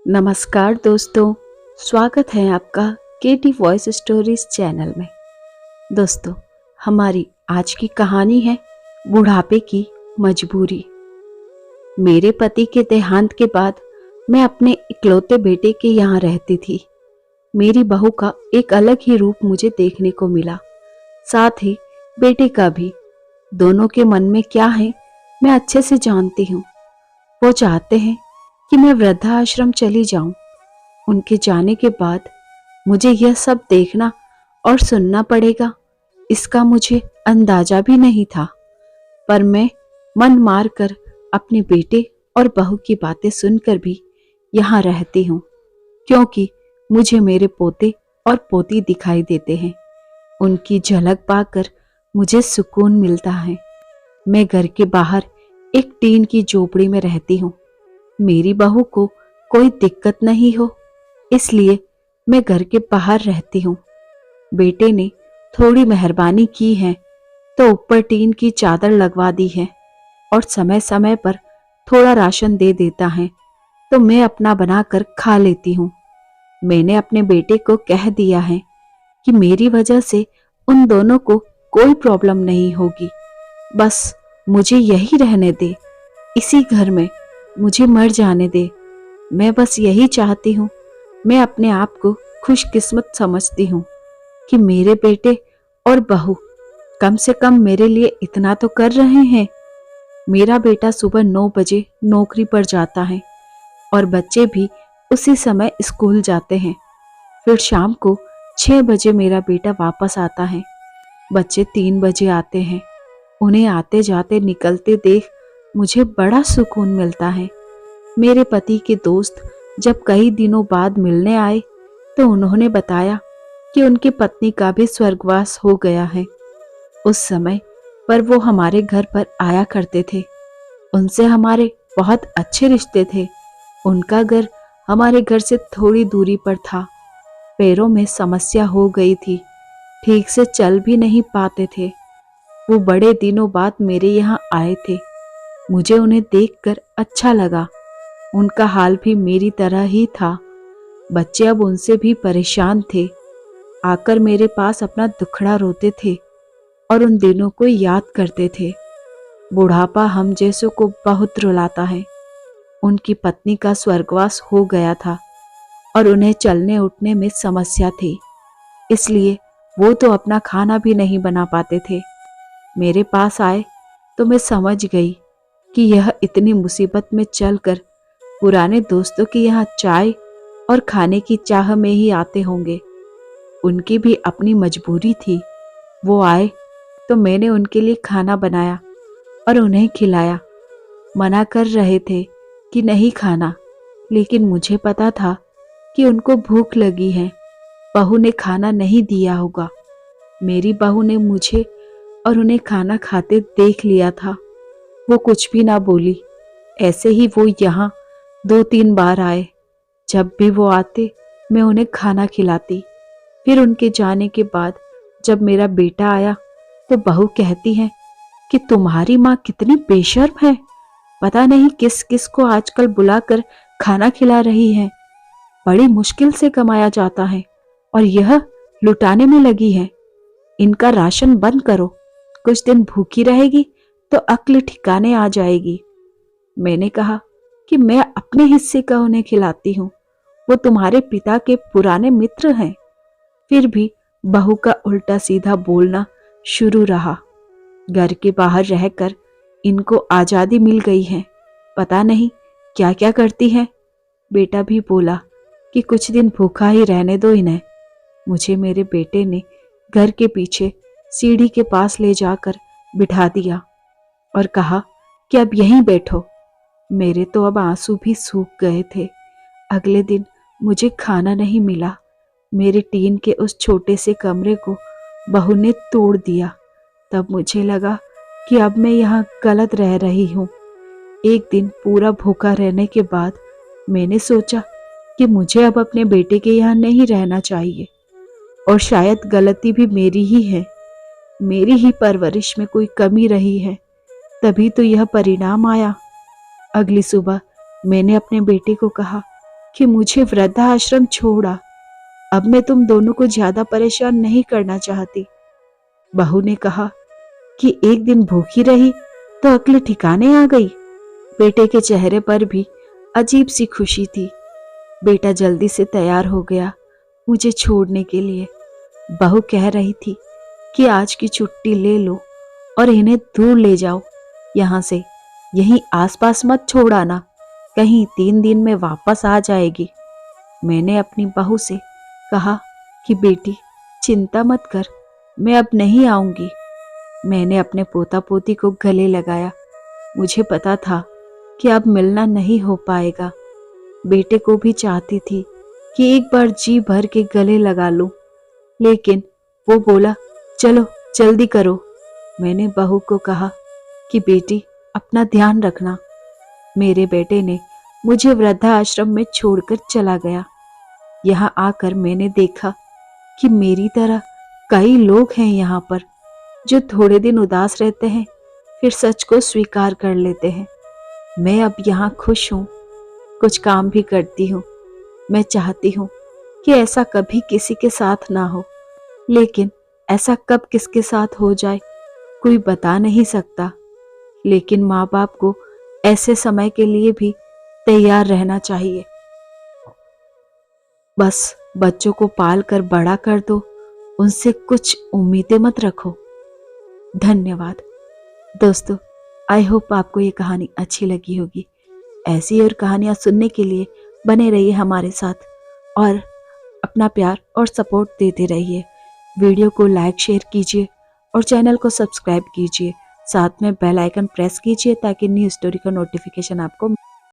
नमस्कार दोस्तों, स्वागत है आपका केटी वॉइस स्टोरीज चैनल में। दोस्तों, हमारी आज की कहानी है बुढ़ापे की मजबूरी। मेरे पति के देहांत के बाद मैं अपने इकलौते बेटे के यहाँ रहती थी। मेरी बहू का एक अलग ही रूप मुझे देखने को मिला, साथ ही बेटे का भी। दोनों के मन में क्या है मैं अच्छे से जानती हूँ। वो चाहते हैं कि मैं वृद्धाश्रम चली जाऊं। उनके जाने के बाद मुझे यह सब देखना और सुनना पड़ेगा, इसका मुझे अंदाजा भी नहीं था। पर मैं मन मार कर अपने बेटे और बहू की बातें सुनकर भी यहाँ रहती हूँ, क्योंकि मुझे मेरे पोते और पोती दिखाई देते हैं। उनकी झलक पाकर मुझे सुकून मिलता है। मैं घर के बाहर एक टीन की झोपड़ी में रहती हूँ। मेरी बहू को कोई दिक्कत नहीं हो, इसलिए मैं घर के बाहर रहती हूँ। बेटे ने थोड़ी मेहरबानी की है तो ऊपर टीन की चादर लगवा दी है और समय समय पर थोड़ा राशन दे देता है, तो मैं अपना बनाकर खा लेती हूँ। मैंने अपने बेटे को कह दिया है कि मेरी वजह से उन दोनों को कोई प्रॉब्लम नहीं होगी। बस मुझे यही रहने दे, इसी घर में मुझे मर जाने दे। मैं बस यही चाहती हूँ। मैं अपने आप को खुशकिस्मत समझती हूँ कि मेरे बेटे और बहू कम से कम मेरे लिए इतना तो कर रहे हैं। मेरा बेटा सुबह 9 बजे नौकरी पर जाता है और बच्चे भी उसी समय स्कूल जाते हैं। फिर शाम को 6 बजे मेरा बेटा वापस आता है। बच्चे 3 बजे आते हैं। उन्हें आते जाते निकलते देख मुझे बड़ा सुकून मिलता है। मेरे पति के दोस्त जब कई दिनों बाद मिलने आए तो उन्होंने बताया कि उनकी पत्नी का भी स्वर्गवास हो गया है। उस समय पर वो हमारे घर पर आया करते थे। उनसे हमारे बहुत अच्छे रिश्ते थे। उनका घर हमारे घर से थोड़ी दूरी पर था। पैरों में समस्या हो गई थी, ठीक से चल भी नहीं पाते थे। वो बड़े दिनों बाद मेरे यहाँ आए थे। मुझे उन्हें देखकर अच्छा लगा। उनका हाल भी मेरी तरह ही था। बच्चे अब उनसे भी परेशान थे। आकर मेरे पास अपना दुखड़ा रोते थे और उन दिनों को याद करते थे। बुढ़ापा हम जैसों को बहुत रुलाता है। उनकी पत्नी का स्वर्गवास हो गया था और उन्हें चलने उठने में समस्या थी, इसलिए वो तो अपना खाना भी नहीं बना पाते थे। मेरे पास आए तो मैं समझ गई कि यह इतनी मुसीबत में चलकर पुराने दोस्तों के यहाँ चाय और खाने की चाह में ही आते होंगे। उनकी भी अपनी मजबूरी थी। वो आए तो मैंने उनके लिए खाना बनाया और उन्हें खिलाया। मना कर रहे थे कि नहीं खाना, लेकिन मुझे पता था कि उनको भूख लगी है। बहू ने खाना नहीं दिया होगा। मेरी बहू ने मुझे और उन्हें खाना खाते देख लिया था। वो कुछ भी ना बोली। ऐसे ही वो यहाँ 2-3 बार आए। जब भी वो आते मैं उन्हें खाना खिलाती। फिर उनके जाने के बाद जब मेरा बेटा आया तो बहू कहती है कि तुम्हारी माँ कितनी बेशर्म है, पता नहीं किस किस को आजकल बुलाकर खाना खिला रही है। बड़ी मुश्किल से कमाया जाता है और यह लुटाने में लगी है। इनका राशन बंद करो, कुछ दिन भूखी रहेगी तो अक्ल ठिकाने आ जाएगी। मैंने कहा कि मैं अपने हिस्से का उन्हें खिलाती हूँ, वो तुम्हारे पिता के पुराने मित्र हैं। फिर भी बहू का उल्टा सीधा बोलना शुरू रहा। घर के बाहर रहकर इनको आजादी मिल गई है, पता नहीं क्या क्या करती है। बेटा भी बोला कि कुछ दिन भूखा ही रहने दो इन्हें। मुझे मेरे बेटे ने घर के पीछे सीढ़ी के पास ले जाकर बिठा दिया और कहा कि अब यहीं बैठो। मेरे तो अब आंसू भी सूख गए थे। अगले दिन मुझे खाना नहीं मिला। मेरे टीन के उस छोटे से कमरे को बहू ने तोड़ दिया। तब मुझे लगा कि अब मैं यहाँ गलत रह रही हूँ। एक दिन पूरा भूखा रहने के बाद मैंने सोचा कि मुझे अब अपने बेटे के यहाँ नहीं रहना चाहिए, और शायद गलती भी मेरी ही है। मेरी ही परवरिश में कोई कमी रही है, तभी तो यह परिणाम आया। अगली सुबह मैंने अपने बेटे को कहा कि मुझे वृद्धाश्रम छोड़ा। अब मैं तुम दोनों को ज्यादा परेशान नहीं करना चाहती। बहू ने कहा कि एक दिन भूखी रही तो अक्ल ठिकाने आ गई। बेटे के चेहरे पर भी अजीब सी खुशी थी। बेटा जल्दी से तैयार हो गया मुझे छोड़ने के लिए। बहू कह रही थी कि आज की छुट्टी ले लो और इन्हें दूर ले जाओ यहाँ से, यहीं आसपास मत छोड़ाना, कहीं 3 दिन में वापस आ जाएगी। मैंने अपनी बहू से कहा कि बेटी चिंता मत कर, मैं अब नहीं आऊंगी। मैंने अपने पोता पोती को गले लगाया। मुझे पता था कि अब मिलना नहीं हो पाएगा। बेटे को भी चाहती थी कि एक बार जी भर के गले लगा लूं, लेकिन वो बोला चलो जल्दी करो। मैंने बहू को कहा कि बेटी अपना ध्यान रखना। मेरे बेटे ने मुझे वृद्धाश्रम में छोड़कर चला गया। यहाँ आकर मैंने देखा कि मेरी तरह कई लोग हैं यहाँ पर जो थोड़े दिन उदास रहते हैं फिर सच को स्वीकार कर लेते हैं। मैं अब यहाँ खुश हूँ, कुछ काम भी करती हूँ। मैं चाहती हूँ कि ऐसा कभी किसी के साथ ना हो, लेकिन ऐसा कब किसके साथ हो जाए कोई बता नहीं सकता। लेकिन माँ बाप को ऐसे समय के लिए भी तैयार रहना चाहिए। बस बच्चों को पाल कर बड़ा कर दो, उनसे कुछ उम्मीदें मत रखो। धन्यवाद दोस्तों, आई होप आपको ये कहानी अच्छी लगी होगी। ऐसी और कहानियाँ सुनने के लिए बने रहिए हमारे साथ और अपना प्यार और सपोर्ट देते रहिए। वीडियो को लाइक शेयर कीजिए और चैनल को सब्सक्राइब कीजिए। साथ में बेल आइकन प्रेस कीजिए ताकि न्यू स्टोरी का नोटिफिकेशन आपको